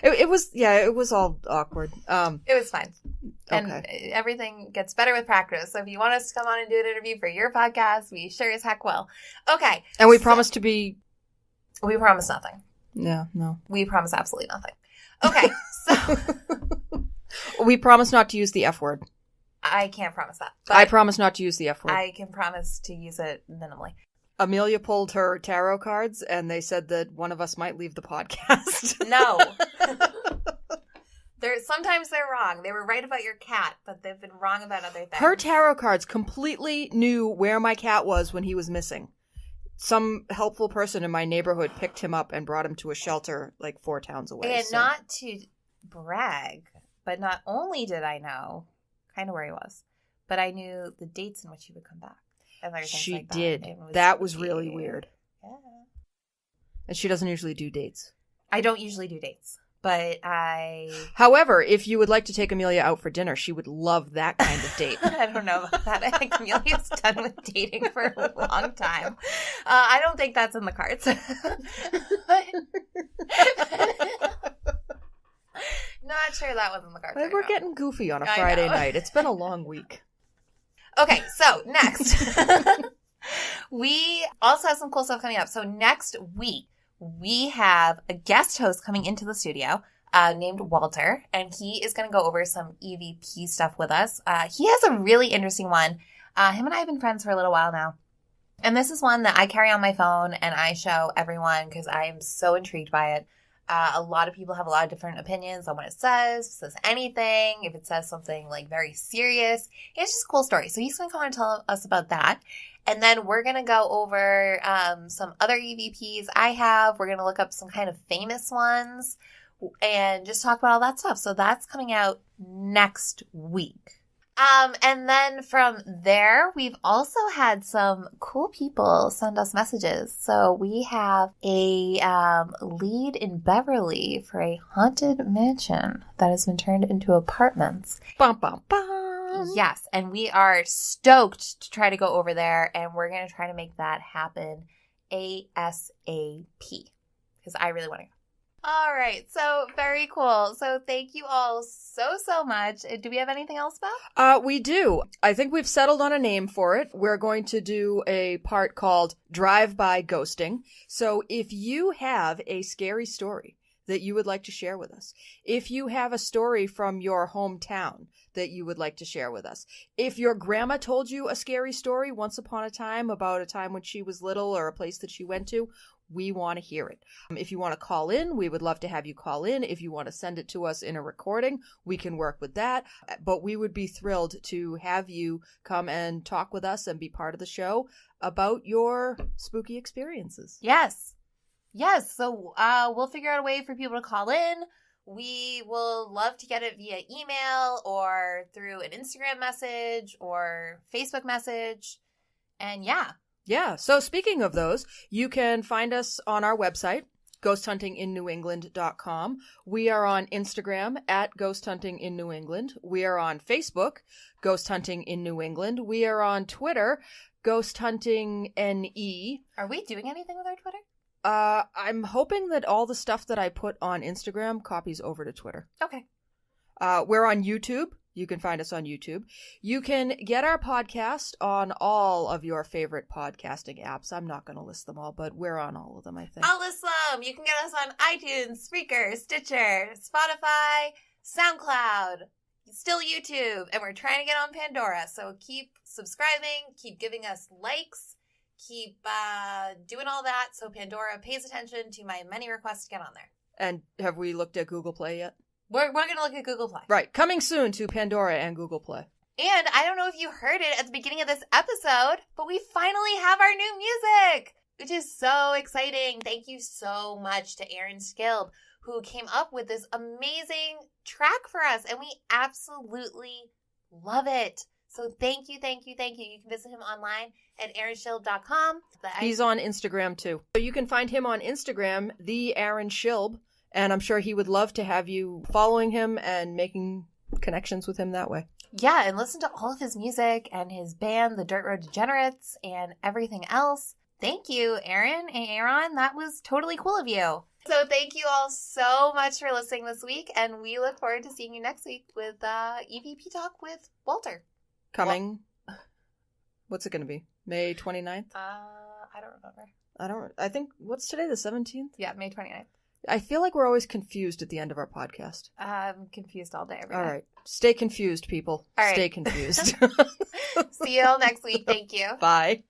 It was all awkward. It was fine. And Okay. everything gets better with practice. So if you want us to come on and do an interview for your podcast, we sure as heck will. Okay. And we promise to be... We promise nothing. Yeah, no. We promise absolutely nothing. Okay, so... We promise not to use the F word. I can't promise that. But I promise not to use the F word. I can promise to use it minimally. Amelia pulled her tarot cards, and they said that one of us might leave the podcast. No. Sometimes they're wrong. They were right about your cat, but they've been wrong about other things. Her tarot cards completely knew where my cat was when he was missing. Some helpful person in my neighborhood picked him up and brought him to a shelter like 4 towns away. And not to brag, but not only did I know kind of where he was, but I knew the dates in which he would come back. And other things She like that. did. That was really weird. Yeah. And she doesn't usually do dates. I don't usually do dates, but However, if you would like to take Amelia out for dinner, she would love that kind of date. I don't know about that. I think Amelia's done with dating for a long time. I don't think that's in the cards. Not sure that was in the cards. We're getting goofy on a Friday night. It's been a long week. Okay, so next. We also have some cool stuff coming up. So next week, we have a guest host coming into the studio named Walter, and he is going to go over some EVP stuff with us. He has a really interesting one. Him and I have been friends for a little while now. And this is one that I carry on my phone and I show everyone because I am so intrigued by it. A lot of people have a lot of different opinions on what it says anything, if it says something like very serious. It's just a cool story. So he's going to come and tell us about that. And then we're going to go over some other EVPs I have. We're going to look up some kind of famous ones and just talk about all that stuff. So that's coming out next week. And then from there, we've also had some cool people send us messages. So we have a lead in Beverly for a haunted mansion that has been turned into apartments. Bum, bum, bum. Yes, and we are stoked to try to go over there, and we're going to try to make that happen ASAP because I really want to go. All right. So very cool. So thank you all so much. Do we have anything else, Beth? We do. I think we've settled on a name for it. We're going to do a part called Drive-By Ghosting. So if you have a scary story that you would like to share with us, if you have a story from your hometown that you would like to share with us, if your grandma told you a scary story once upon a time about a time when she was little or a place that she went to, we want to hear it. If you want to call in, we would love to have you call in. If you want to send it to us in a recording, we can work with that. But we would be thrilled to have you come and talk with us and be part of the show about your spooky experiences. Yes. So we'll figure out a way for people to call in. We will love to get it via email or through an Instagram message or Facebook message. And Yeah, so speaking of those, you can find us on our website, ghosthuntinginNewEngland.com. We are on Instagram at Ghost Hunting in New England. We are on Facebook, Ghost Hunting in New England. We are on Twitter, Ghost Hunting NE. Are we doing anything with our Twitter? I'm hoping that all the stuff that I put on Instagram copies over to Twitter. Okay. We're on YouTube. You can find us on YouTube. You can get our podcast on all of your favorite podcasting apps. I'm not going to list them all, but we're on all of them, I think. I'll list them. You can get us on iTunes, Spreaker, Stitcher, Spotify, SoundCloud, still YouTube, and we're trying to get on Pandora. So keep subscribing, keep giving us likes, keep doing all that so Pandora pays attention to my many requests to get on there. And have we looked at Google Play yet? We're going to look at Google Play. Right. Coming soon to Pandora and Google Play. And I don't know if you heard it at the beginning of this episode, but we finally have our new music, which is so exciting. Thank you so much to Aaron Skilb, who came up with this amazing track for us, and we absolutely love it. So thank you. You can visit him online at aaronshilb.com. He's on Instagram, too. So you can find him on Instagram, the Aaron Shilb. And I'm sure he would love to have you following him and making connections with him that way. Yeah, and listen to all of his music and his band, the Dirt Road Degenerates, and everything else. Thank you, Aaron and Aaron. That was totally cool of you. So thank you all so much for listening this week, and we look forward to seeing you next week with EVP Talk with Walter. Coming. What's it going to be? May 29th? I don't remember. I think, what's today, the 17th? Yeah, May 29th. I feel like we're always confused at the end of our podcast. I'm confused all day, every day. All right. Stay confused, people. All right. Stay confused. See you all next week. Thank you. Bye.